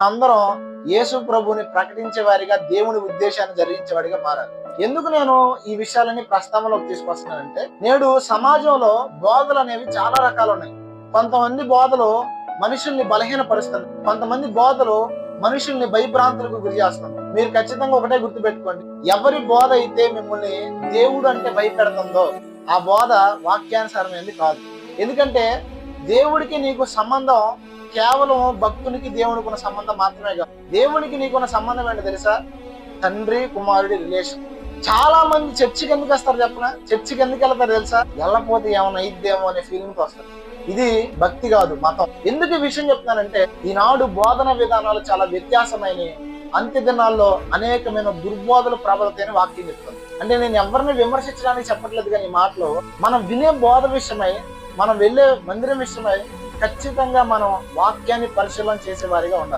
అందరం యేసు ప్రభుని ప్రకటించే వారిగా, దేవుని ఉద్దేశాన్ని జరిగించేవాడిగా మారాలి. ఎందుకు నేను ఈ విషయాలని ప్రస్తావనలోకి తీసుకొస్తున్నానంటే, నేడు సమాజంలో బోధలు అనేవి చాలా రకాలు ఉన్నాయి. కొంతమంది బోధలు మనుషుల్ని బలహీనపరుస్తుంది, కొంతమంది బోధలు మనుషుల్ని భయభ్రాంతులకు గురి చేస్తుంది. మీరు ఖచ్చితంగా ఒకటే గుర్తుపెట్టుకోండి, ఎవరి బోధ అయితే మిమ్మల్ని దేవుడు అంటే భయపెడుతుందో ఆ బోధ వాక్యానుసారమైనది కాదు. ఎందుకంటే దేవుడికి నీకు సంబంధం కేవలం భక్తునికి దేవునికి ఉన్న సంబంధం మాత్రమే కాదు. దేవునికి నీకున్న సంబంధం ఏంటో తెలుసా? తండ్రి కుమారుడి రిలేషన్. చాలా మంది చర్చికి ఎందుకు వస్తారు చెప్పనా? చర్చికి ఎందుకు వెళ్తారు తెలుసా? వెళ్ళకపోతే ఏమైనా అయిద్దేమో అనే ఫీలింగ్ వస్తారు. ఇది భక్తి కాదు, మతం. ఎందుకు ఈ విషయం చెప్తున్నానంటే, ఈనాడు బోధన విధానాలు చాలా వ్యత్యాసమైన, అంత్య దినాల్లో అనేకమైన దుర్బోధలు ప్రబలతని వాక్యం చెప్తుంది. అంటే నేను ఎవరిని విమర్శించడానికి చెప్పట్లేదు, కానీ ఈ మాటలో మనం వినే బోధ విషయమై, మనం వెళ్ళే మందిరం విషయమై ఖచ్చితంగా మనం వాక్యాన్ని పరిశీలన చేసే వారిగా ఉండాలి.